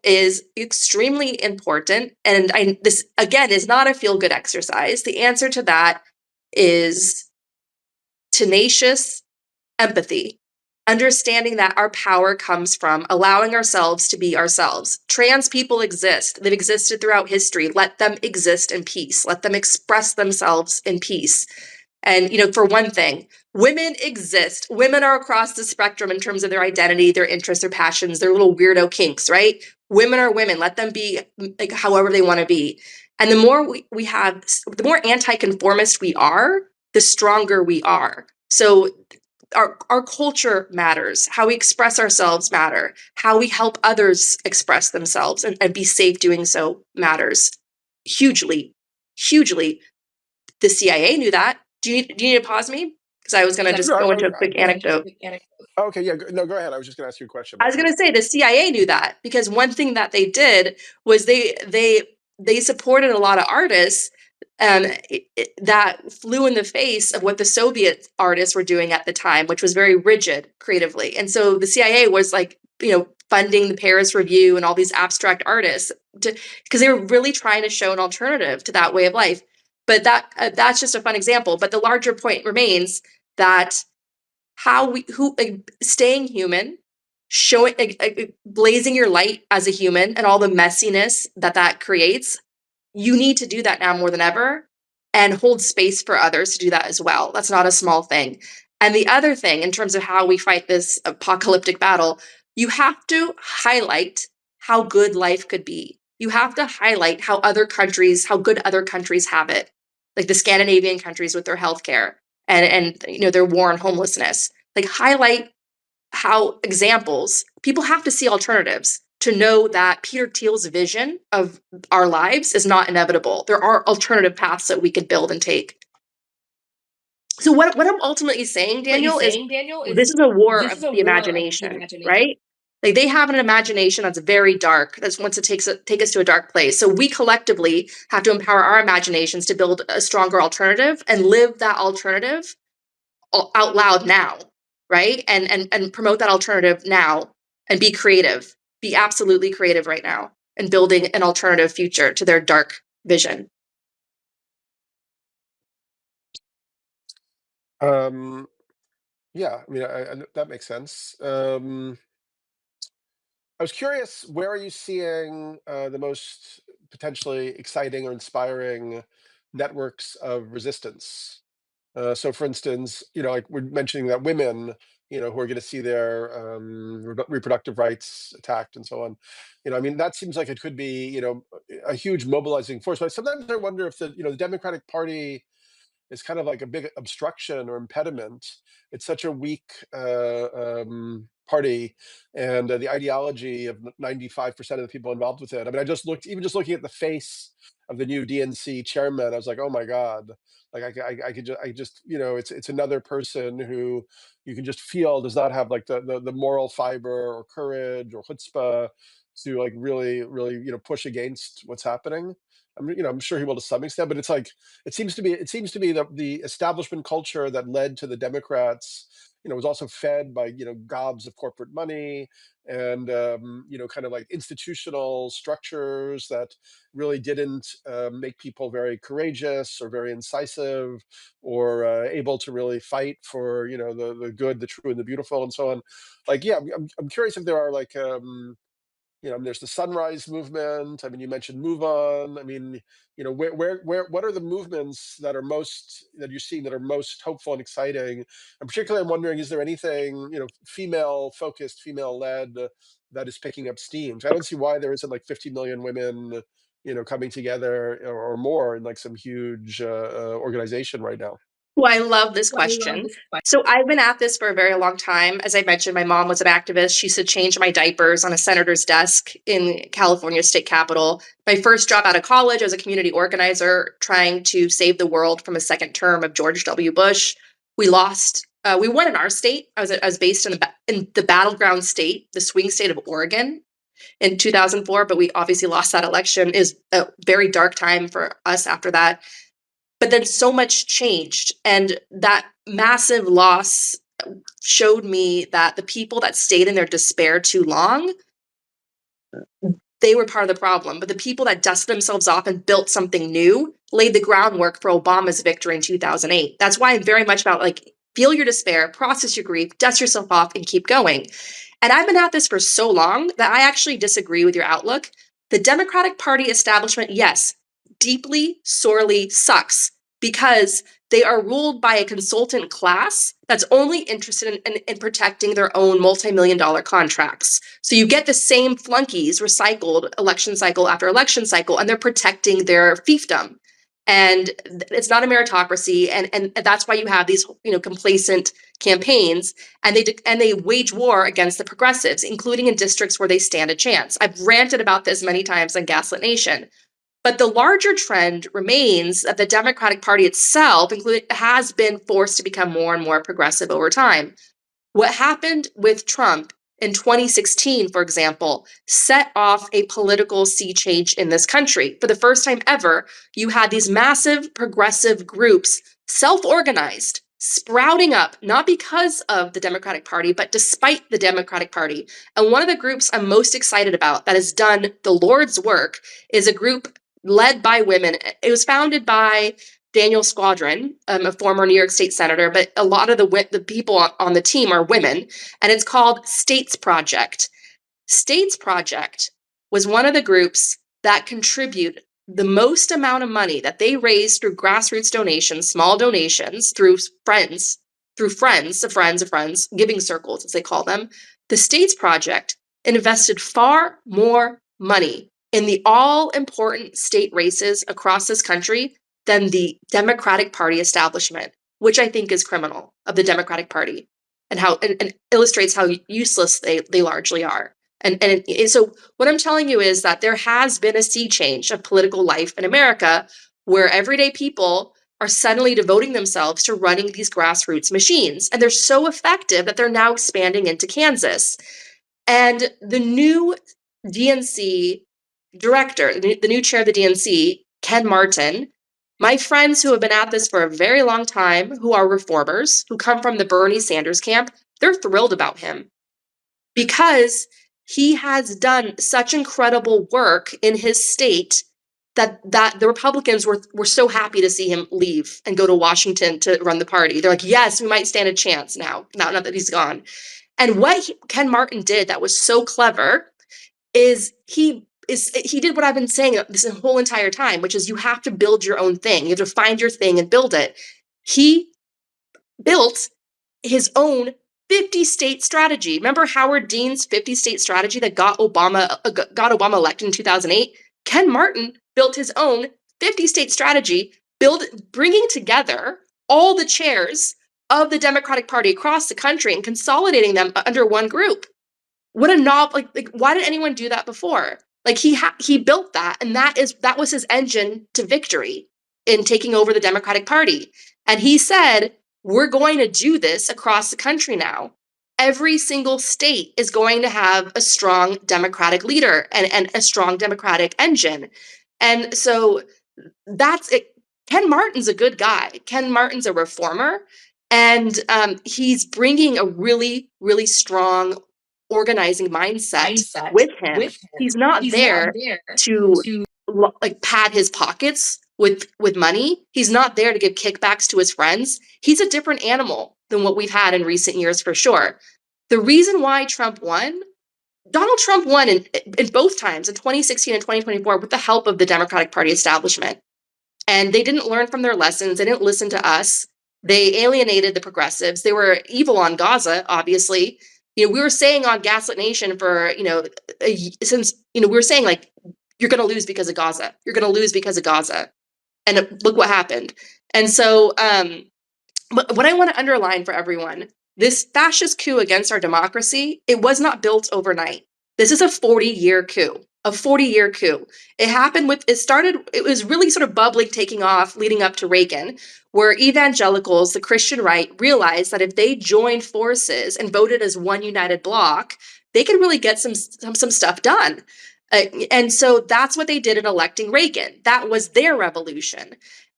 is extremely important. And this, again, is not a feel-good exercise. The answer to that is tenacious empathy, understanding that our power comes from allowing ourselves to be ourselves. Trans people exist. They've existed throughout history. Let them exist in peace. Let them express themselves in peace. And, for one thing, women exist. Women are across the spectrum in terms of their identity, their interests, their passions, their little weirdo kinks, right? Women are women. Let them be like however they want to be. And the more we have, the more anti-conformist we are, the stronger we are. So our culture matters. How we express ourselves matter. How we help others express themselves and be safe doing so matters hugely, hugely. The CIA knew that. Do you need to pause me? Because I was going to just go into a quick anecdote. Okay, yeah, no, go ahead. I was just going to ask you a question. I was going to say the CIA knew that, because one thing that they did was they supported a lot of artists that flew in the face of what the Soviet artists were doing at the time, which was very rigid creatively. And so the CIA was like, funding the Paris Review and all these abstract artists because they were really trying to show an alternative to that way of life. But that's just a fun example. But the larger point remains that staying human, showing, blazing your light as a human and all the messiness that creates, you need to do that now more than ever, and hold space for others to do that as well. That's not a small thing. And the other thing, in terms of how we fight this apocalyptic battle, you have to highlight how good life could be. You have to highlight how good other countries have it, like the Scandinavian countries with their healthcare and their war on homelessness. Like, highlight how examples, people have to see alternatives to know that Peter Thiel's vision of our lives is not inevitable. There are alternative paths that we could build and take. So what I'm ultimately saying, Daniel, is this is a war of the imagination, right? Like, they have an imagination that's very dark, that wants to take us to a dark place. So we collectively have to empower our imaginations to build a stronger alternative and live that alternative out loud now, right? And promote that alternative now, and be creative. Be absolutely creative right now in building an alternative future to their dark vision. Yeah, I mean, that makes sense. I was curious, where are you seeing the most potentially exciting or inspiring networks of resistance? So, for instance, like we're mentioning that women, who are going to see their reproductive rights attacked and so on. I mean, that seems like it could be, a huge mobilizing force. But sometimes I wonder if the Democratic Party is kind of like a big obstruction or impediment. It's such a weak party, and the ideology of 95% of the people involved with it. I mean, even just looking at the face of the new DNC chairman, I was like, oh my God. Like I could just, it's another person who you can just feel does not have like the moral fiber or courage or chutzpah to like really, really, push against what's happening. I'm sure he will to some extent, but it's like it seems to be the establishment culture that led to the Democrats, was also fed by gobs of corporate money and kind of like institutional structures that really didn't make people very courageous or very incisive or able to really fight for the good, the true, and the beautiful, and so on. Like, yeah, I'm curious if there are like there's the Sunrise Movement. I mean, you mentioned Move On. I mean, what are the movements that you're seeing that are most hopeful and exciting? And particularly, I'm wondering, is there anything, female focused, female led that is picking up steam? So I don't see why there isn't like 50 million women, coming together or more in like some huge organization right now. Well, I love this question. So I've been at this for a very long time. As I mentioned, my mom was an activist. She used to change my diapers on a senator's desk in California State Capitol. My first job out of college, I was a community organizer trying to save the world from a second term of George W. Bush. We lost. We won in our state. I was based in the battleground state, the swing state of Oregon, in 2004. But we obviously lost that election. It was a very dark time for us after that. But then so much changed, and that massive loss showed me that the people that stayed in their despair too long, they were part of the problem. But the people that dusted themselves off and built something new laid the groundwork for Obama's victory in 2008. That's why I'm very much about like, feel your despair, process your grief, dust yourself off, and keep going. And I've been at this for so long that I actually disagree with your outlook. The Democratic Party establishment, yes, deeply, sorely sucks because they are ruled by a consultant class that's only interested in protecting their own multi-million-dollar contracts. So you get the same flunkies recycled election cycle after election cycle, and they're protecting their fiefdom. And it's not a meritocracy, and that's why you have these complacent campaigns, and they wage war against the progressives, including in districts where they stand a chance. I've ranted about this many times on Gaslit Nation. But the larger trend remains that the Democratic Party itself has been forced to become more and more progressive over time. What happened with Trump in 2016, for example, set off a political sea change in this country. For the first time ever, you had these massive progressive groups, self-organized, sprouting up, not because of the Democratic Party, but despite the Democratic Party. And one of the groups I'm most excited about that has done the Lord's work is a group led by women. It was founded by Daniel Squadron, a former New York State senator, but a lot of the people on the team are women, and it's called States Project. States Project was one of the groups that contribute the most amount of money that they raised through grassroots donations, small donations, through friends, of friends, giving circles, as they call them. The States Project invested far more money in the all-important state races across this country than the Democratic Party establishment, which I think is criminal of the Democratic Party and illustrates how useless they largely are. And so what I'm telling you is that there has been a sea change of political life in America where everyday people are suddenly devoting themselves to running these grassroots machines. And they're so effective that they're now expanding into Kansas. And the new DNC director, the new chair of the DNC, Ken Martin, my friends who have been at this for a very long time, who are reformers, who come from the Bernie Sanders camp, they're thrilled about him because he has done such incredible work in his state that the Republicans were so happy to see him leave and go to Washington to run the party. They're like, yes, we might stand a chance now that he's gone. And what Ken Martin did that was so clever is he did what I've been saying this whole entire time, which is you have to build your own thing. You have to find your thing and build it. He built his own 50-state strategy. Remember Howard Dean's 50-state strategy that got Obama elected in 2008? Ken Martin built his own 50-state strategy, bringing together all the chairs of the Democratic Party across the country and consolidating them under one group. What a novel! Like why did anyone do that before? Like he built that, and that was his engine to victory in taking over the Democratic Party. And he said, we're going to do this across the country now. Every single state is going to have a strong Democratic leader and a strong Democratic engine. And so that's it. Ken Martin's a good guy. Ken Martin's a reformer, and he's bringing a really, really strong organizing mindset with him. He's not there to like pad his pockets with money. He's not there to give kickbacks to his friends. He's a different animal than what we've had in recent years for sure. The reason why Donald Trump won in both times, in 2016 and 2024, with the help of the Democratic Party establishment. And they didn't learn from their lessons. They didn't listen to us. They alienated the progressives. They were evil on Gaza, obviously. We were saying on Gaslit Nation for, since, we were saying like, you're going to lose because of Gaza. You're going to lose because of Gaza. And look what happened. And so what I want to underline for everyone, this fascist coup against our democracy, it was not built overnight. This is a 40-year coup. A 40-year coup. It was really sort of bubbling, taking off, leading up to Reagan, where evangelicals, the Christian right, realized that if they joined forces and voted as one united bloc, they could really get some stuff done. And so that's what they did in electing Reagan. That was their revolution.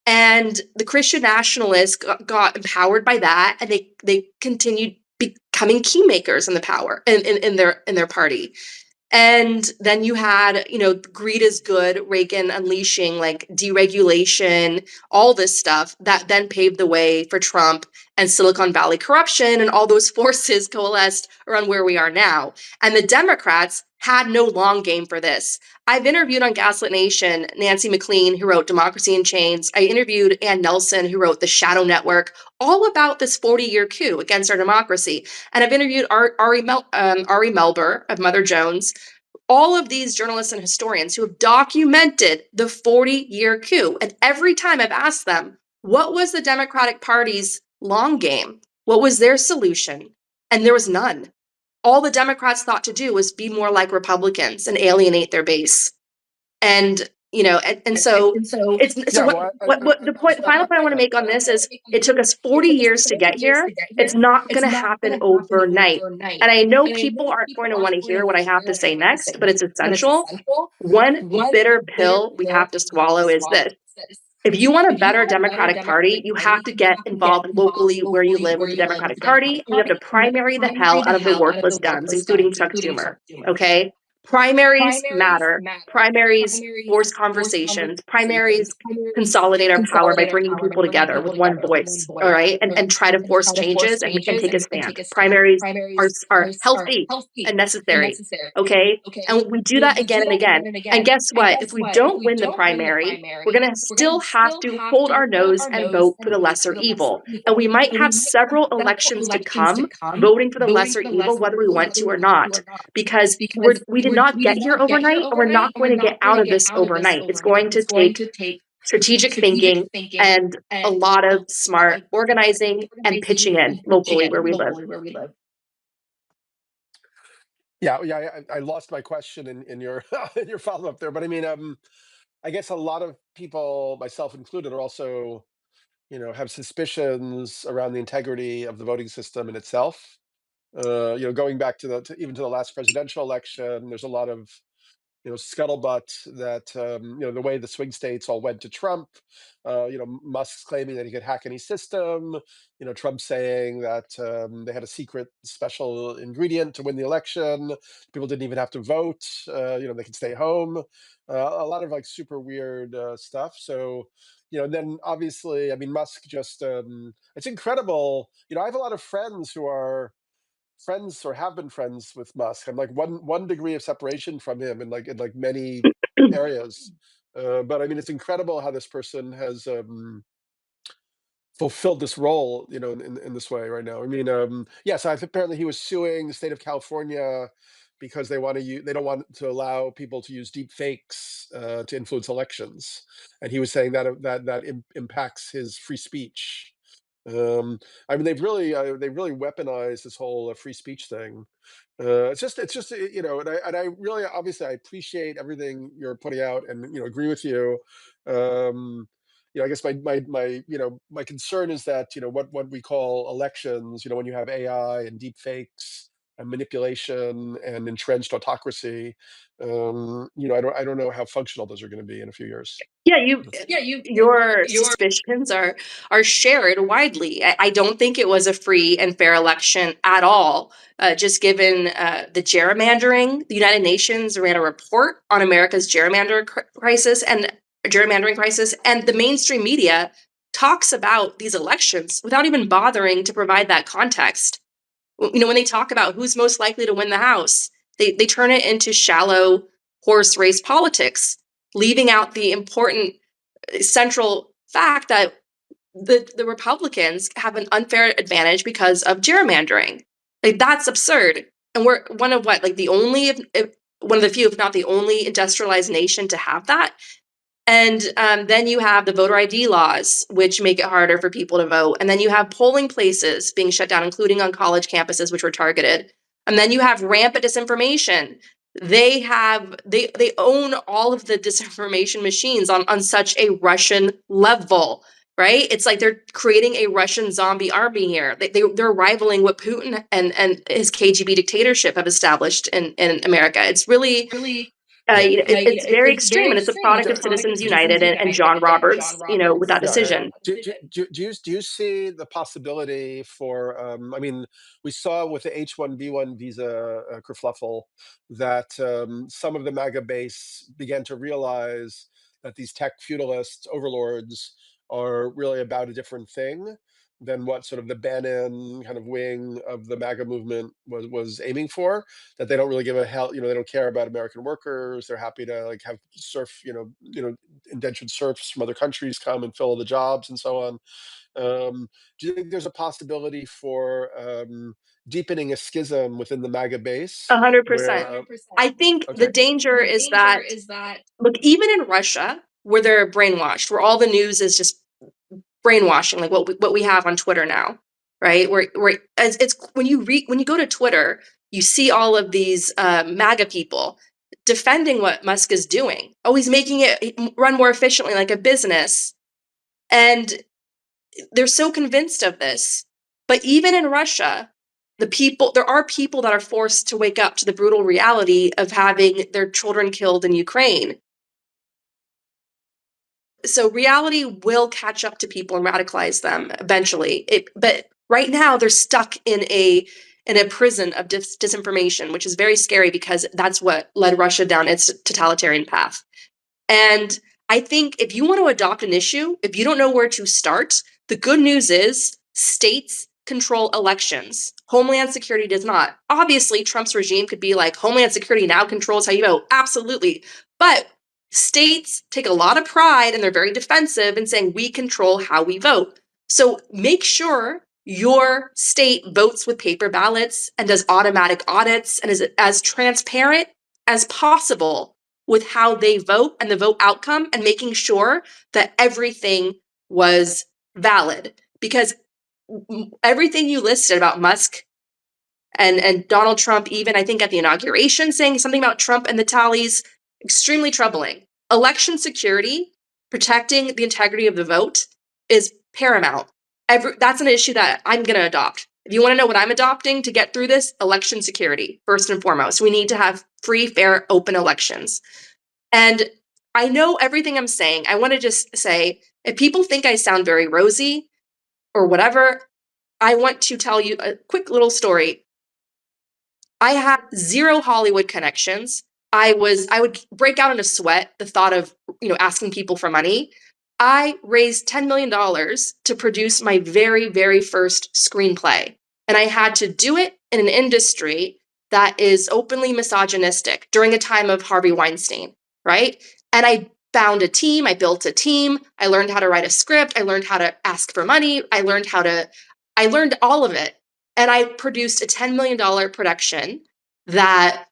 And the Christian nationalists got empowered by that, and they continued becoming key makers in the power in their party. And then you had, greed is good, Reagan unleashing like deregulation, all this stuff that then paved the way for Trump and Silicon Valley corruption, and all those forces coalesced around where we are now. And the Democrats had no long game for this. I've interviewed on Gaslit Nation Nancy McLean, who wrote Democracy in Chains. I interviewed Ann Nelson, who wrote The Shadow Network, all about this 40-year coup against our democracy. And I've interviewed Ari Melber of Mother Jones, all of these journalists and historians who have documented the 40-year coup. And every time I've asked them, what was the Democratic Party's long game? What was their solution? And there was none. All the Democrats thought to do was be more like Republicans and alienate their base. And so it's Yeah, what the final point I want to make on this is it took us 40 years to get here. It's not going to happen overnight. And I know people aren't going to want to hear what I have to say next, but it's essential. One bitter pill we have to swallow is this. If you want a better Democratic Party, you have to get involved locally where you live with the Democratic Party. And you have to primary the hell out of the worthless Dems, including Chuck Schumer. Okay? Primaries matter. Primaries force conversations. Primaries consolidate our power by bringing people together with one voice, all right? And try to force changes and take a stand. Primaries are healthy and necessary, okay? And we do that again and again. And guess what? If we don't win the primary, we're going to still have to hold our nose and vote for the lesser evil. And we might have several elections to come voting for the lesser evil, whether we want to or not, because we did not get here overnight, and we're not going to get out of this overnight. It's going to take strategic thinking and a lot of smart organizing and pitching in locally where we live. Yeah, I lost my question in your in your follow up there, but I mean, I guess a lot of people, myself included, are also, have suspicions around the integrity of the voting system in itself. Going back to even to the last presidential election, there's a lot of scuttlebutt that the way the swing states all went to Trump. Musk's claiming that he could hack any system. Trump saying that they had a secret special ingredient to win the election. People didn't even have to vote. They could stay home. A lot of like super weird stuff. So and then obviously, I mean, Musk just it's incredible. I have a lot of friends who are friends or have been friends with Musk. I'm like one degree of separation from him in like many areas. But I mean, it's incredible how this person has fulfilled this role, in this way right now. I mean, yes, apparently he was suing the state of California because they don't want to allow people to use deep fakes to influence elections, and he was saying that impacts his free speech. I mean, they really weaponized this whole free speech thing. It's just, and I really, obviously, I appreciate everything you're putting out, and agree with you. I guess my concern is that what we call elections. When you have AI and deep fakes and manipulation and entrenched autocracy, I don't know how functional those are going to be in a few years. Yeah, your suspicions are shared widely. I don't think it was a free and fair election at all. Just given the gerrymandering, the United Nations ran a report on America's gerrymandering crisis, and the mainstream media talks about these elections without even bothering to provide that context. When they talk about who's most likely to win the House, they turn it into shallow horse race politics, leaving out the important central fact that the Republicans have an unfair advantage because of gerrymandering. Like, that's absurd. And we're one of one of the few, if not the only industrialized nation to have that. And then you have the voter ID laws, which make it harder for people to vote. And then you have polling places being shut down, including on college campuses, which were targeted. And then you have rampant disinformation. They own all of the disinformation machines on such a Russian level, right? It's like they're creating a Russian zombie army here. They're rivaling what Putin and his KGB dictatorship have established in America. It's really it's very extreme, and it's a product of Citizens United and John Roberts, with that decision. Do you see the possibility for? I mean, we saw with the H-1B1 visa kerfluffle that some of the MAGA base began to realize that these tech feudalist overlords are really about a different thing than what sort of the Bannon kind of wing of the MAGA movement was aiming for. That they don't really give a hell, they don't care about American workers. They're happy to like have indentured serfs from other countries come and fill the jobs and so on. Do you think there's a possibility for deepening a schism within the MAGA base? 100%. I think the danger is that, look, even in Russia, where they're brainwashed, where all the news is just brainwashing, like what we have on Twitter now. right? Where it's when you go to Twitter, you see all of these MAGA people defending what Musk is doing. Oh, he's making it run more efficiently like a business. And they're so convinced of this. But even in Russia, there are people that are forced to wake up to the brutal reality of having their children killed in Ukraine. So reality will catch up to people and radicalize them eventually. But right now they're stuck in a prison of disinformation, which is very scary because that's what led Russia down its totalitarian path. And I think if you want to adopt an issue, if you don't know where to start, the good news is states control elections. Homeland Security does not. Obviously, Trump's regime could be like, Homeland Security now controls how you vote. Absolutely. But states take a lot of pride and they're very defensive in saying we control how we vote. So make sure your state votes with paper ballots and does automatic audits and is as transparent as possible with how they vote and the vote outcome, and making sure that everything was valid. Because everything you listed about Musk and Donald Trump, even I think at the inauguration, saying something about Trump and the tallies, extremely troubling. Election security, protecting the integrity of the vote, is paramount. That's an issue that I'm going to adopt. If you want to know what I'm adopting to get through this, election security, first and foremost. We need to have free, fair, open elections. And I know everything I'm saying. I want to just say, if people think I sound very rosy or whatever, I want to tell you a quick little story. I had zero Hollywood connections. I would break out in a sweat, the thought of, asking people for money. I raised $10 million to produce my very, very first screenplay. And I had to do it in an industry that is openly misogynistic during a time of Harvey Weinstein, right? And I found a team, I built a team, I learned how to write a script, I learned how to ask for money, I learned all of it. And I produced a $10 million production that,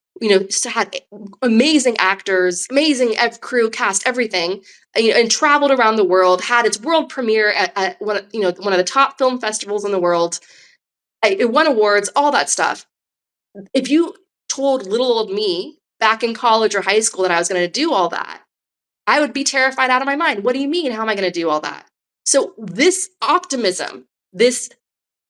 had amazing actors, amazing crew, cast, everything, and traveled around the world, had its world premiere at one of the top film festivals in the world. It won awards, all that stuff. If you told little old me back in college or high school that I was going to do all that, I would be terrified out of my mind. What do you mean? How am I going to do all that? So this optimism, this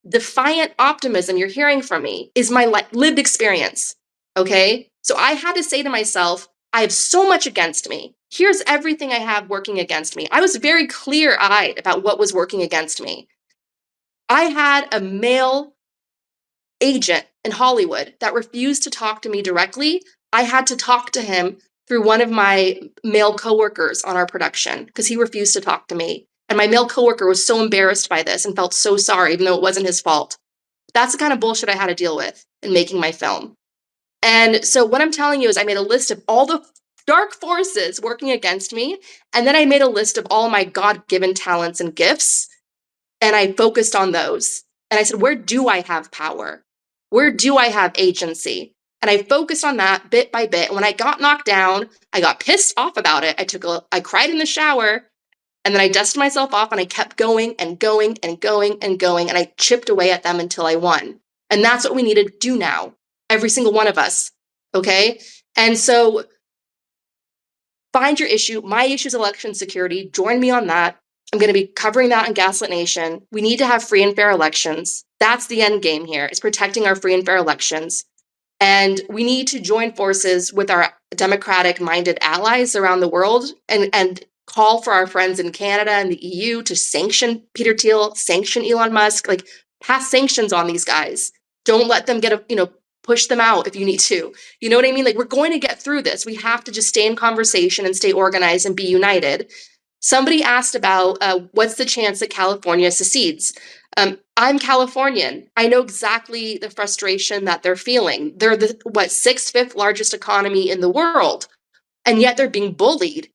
defiant optimism you're hearing from me is my lived experience, okay? So I had to say to myself, I have so much against me. Here's everything I have working against me. I was very clear-eyed about what was working against me. I had a male agent in Hollywood that refused to talk to me directly. I had to talk to him through one of my male coworkers on our production because he refused to talk to me. And my male coworker was so embarrassed by this and felt so sorry, even though it wasn't his fault. That's the kind of bullshit I had to deal with in making my film. And so what I'm telling you is I made a list of all the dark forces working against me. And then I made a list of all my God-given talents and gifts. And I focused on those. And I said, where do I have power? Where do I have agency? And I focused on that bit by bit. And when I got knocked down, I got pissed off about it. I cried in the shower, and then I dusted myself off, and I kept going and going and going and going. And I chipped away at them until I won. And that's what we need to do now. Every single one of us. Okay. And so find your issue. My issue is election security. Join me on that. I'm going to be covering that in Gaslit Nation. We need to have free and fair elections. That's the end game here, is protecting our free and fair elections. And we need to join forces with our democratic-minded allies around the world and call for our friends in Canada and the EU to sanction Peter Thiel, sanction Elon Musk, pass sanctions on these guys. Don't let them push them out if you need to. You know what I mean? We're going to get through this. We have to just stay in conversation and stay organized and be united. Somebody asked about what's the chance that California secedes. I'm Californian. I know exactly the frustration that they're feeling. They're the fifth largest economy in the world, and yet they're being bullied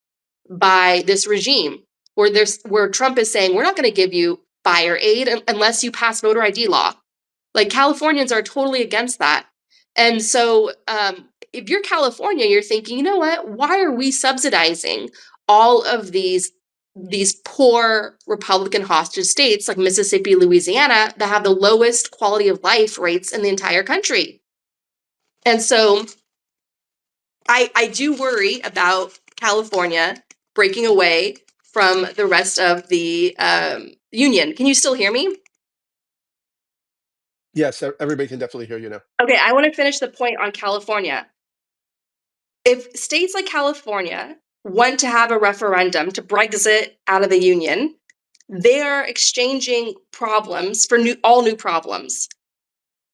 by this regime where Trump is saying, we're not going to give you fire aid unless you pass voter ID law. Californians are totally against that. And so if you're California, you're thinking, you know what? Why are we subsidizing all of these these poor Republican hostage states like Mississippi, Louisiana, that have the lowest quality of life rates in the entire country. And so I do worry about California breaking away from the rest of the union. Can you still hear me? Yes, everybody can definitely hear you now. Okay, I want to finish the point on California. If states like California want to have a referendum to Brexit out of the union, they are exchanging problems for all new problems.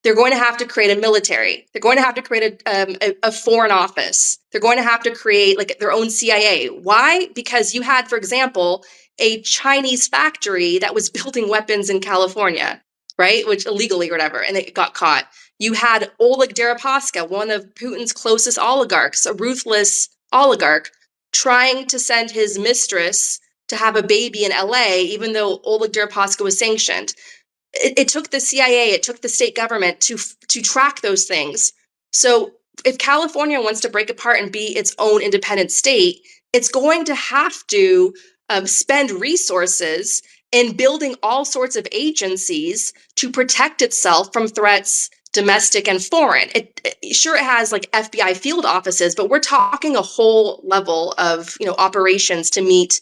They're going to have to create a military. They're going to have to create a foreign office. They're going to have to create like their own CIA. Why? Because you had, for example, a Chinese factory that was building weapons in California, right? Which illegally or whatever, and it got caught. You had Oleg Deripaska, one of Putin's closest oligarchs, a ruthless oligarch, trying to send his mistress to have a baby in LA, even though Oleg Deripaska was sanctioned. It took the CIA, it took the state government to track those things. So if California wants to break apart and be its own independent state, it's going to have to spend resources in building all sorts of agencies to protect itself from threats, domestic and foreign. Sure, it has like FBI field offices, but we're talking a whole level of operations to meet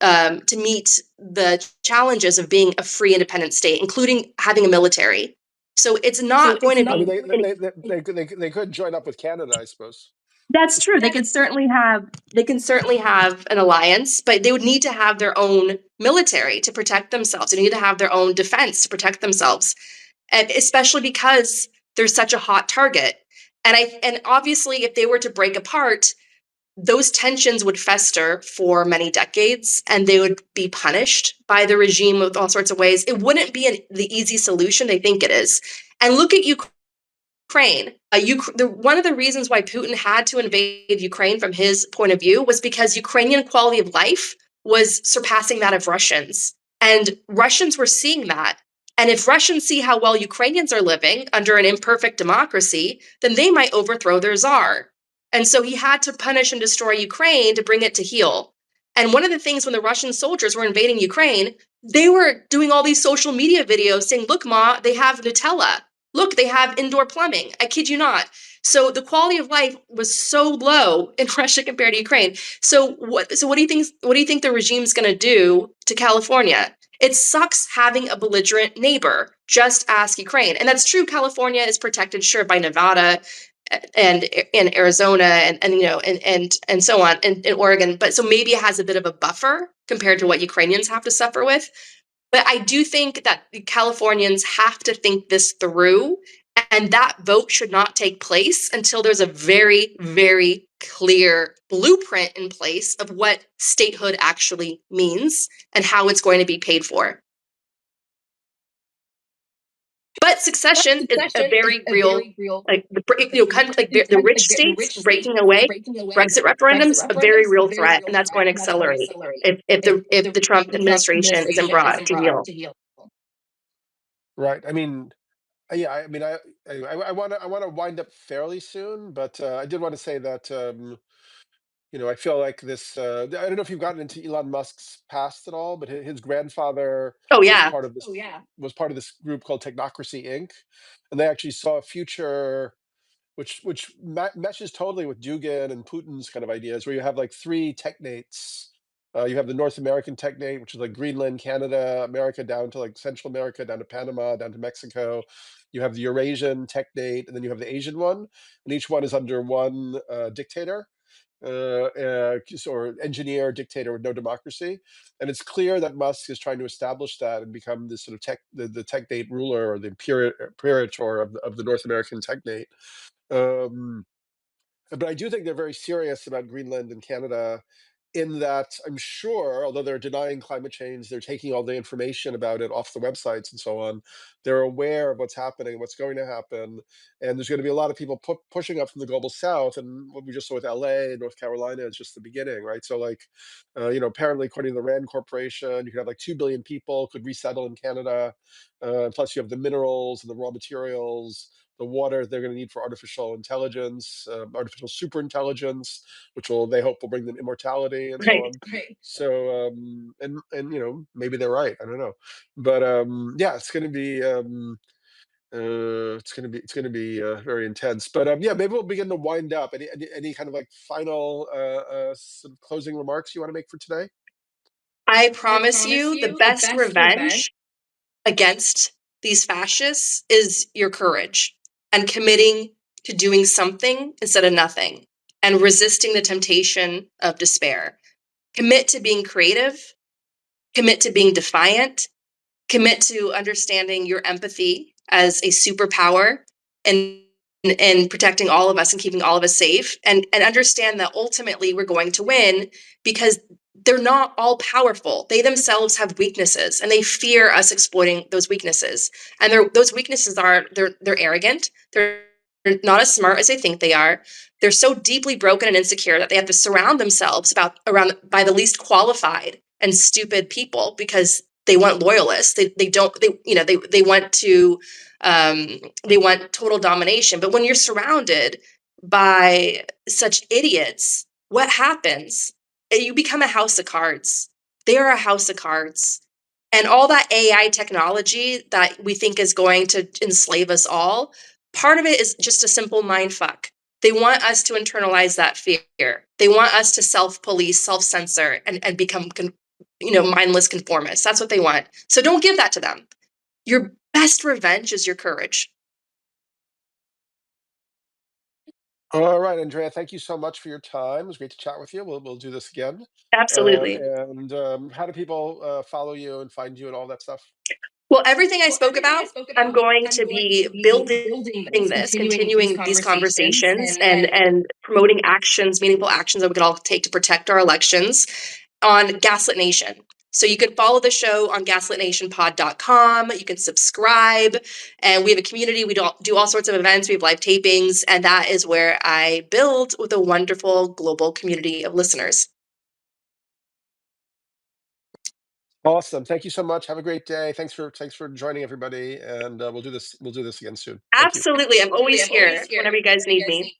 the challenges of being a free, independent state, including having a military. So it's not going to be. I mean, they could join up with Canada, I suppose. That's true. They can certainly have an alliance, but they would need to have their own military to protect themselves. They need to have their own defense to protect themselves, and especially because they're such a hot target. And obviously, if they were to break apart, those tensions would fester for many decades, and they would be punished by the regime with all sorts of ways. It wouldn't be the easy solution they think it is. And look at Ukraine. One of the reasons why Putin had to invade Ukraine from his point of view was because Ukrainian quality of life was surpassing that of Russians. And Russians were seeing that. And if Russians see how well Ukrainians are living under an imperfect democracy, then they might overthrow their czar. And so he had to punish and destroy Ukraine to bring it to heel. And one of the things when the Russian soldiers were invading Ukraine, they were doing all these social media videos saying, look, Ma, they have Nutella. Look, they have indoor plumbing. I kid you not. So the quality of life was so low in Russia compared to Ukraine. So what do you think? What do you think the regime's going to do to California? It sucks having a belligerent neighbor. Just ask Ukraine, and that's true. California is protected, sure, by Nevada and in Arizona and so on in Oregon. But so maybe it has a bit of a buffer compared to what Ukrainians have to suffer with. But I do think that the Californians have to think this through, and that vote should not take place until there's a very, very clear blueprint in place of what statehood actually means and how it's going to be paid for. But succession is a very real, like the rich states breaking away. Brexit referendums a very real threat, and that's going to accelerate if the Trump administration isn't brought to heel. Right. I mean, yeah. I mean, I want to wind up fairly soon, but I did want to say that I feel like this. I don't know if you've gotten into Elon Musk's past at all, but his grandfather Oh was yeah. part of this. Was part of this group called Technocracy Inc., and they actually saw a future which meshes totally with Dugin and Putin's kind of ideas, where you have like three technates. You have the North American technate, which is like Greenland, Canada, America, down to like Central America, down to Panama, down to Mexico. You have the Eurasian technate, and then you have the Asian one, and each one is under one dictator. Or engineer dictator with no democracy, and it's clear that Musk is trying to establish that and become this sort of the technate ruler, or the imperator of the North American technate. But I do think they're very serious about Greenland and Canada, in that I'm sure, although they're denying climate change, they're taking all the information about it off the websites and so on. They're aware of what's happening, what's going to happen, and there's going to be a lot of people pushing up from the global south. And what we just saw with LA and North Carolina is just the beginning, right? So, like, apparently, according to the Rand Corporation, you could have like 2 billion people could resettle in Canada. Plus, you have the minerals and the raw materials the water they're going to need for artificial intelligence, artificial super intelligence, which they hope will bring them immortality and so Right. on. So and maybe they're right. I don't know, but yeah, it's going to be. It's gonna be very intense, but yeah, maybe we'll begin to wind up. Any kind of like final sort of closing remarks you want to make for today? I promise you, the best revenge against these fascists is your courage and committing to doing something instead of nothing and resisting the temptation of despair. Commit to being creative, commit to being defiant, commit to understanding your empathy as a superpower and protecting all of us and keeping all of us safe, and understand that ultimately we're going to win because they're not all powerful. They themselves have weaknesses and they fear us exploiting those weaknesses. And those weaknesses are they're arrogant. They're not as smart as they think they are. They're so deeply broken and insecure that they have to surround themselves by the least qualified and stupid people because they want loyalists. They want total domination. But when you're surrounded by such idiots, what happens? You become a house of cards. They are a house of cards. And all that AI technology that we think is going to enslave us all, part of it is just a simple mind fuck. They want us to internalize that fear. They want us to self-police, self-censor, and become mindless conformists. That's what they want. So don't give that to them. Your best revenge is your courage. All right, Andrea, thank you so much for your time. It was great to chat with you. We'll do this again. Absolutely. And how do people follow you and find you and all that stuff? Well, everything I spoke about, I'm going to be building this, continuing these conversations and promoting actions, meaningful actions that we can all take to protect our elections on Gaslit Nation. So you can follow the show on gaslitnationpod.com. You can subscribe, and we have a community. We do all sorts of events. We have live tapings, and that is where I build with a wonderful global community of listeners. Awesome. Thank you so much. Have a great day. Thanks for joining everybody, and we'll do this again soon. Thank you. Absolutely. I'm always here whenever you guys need me.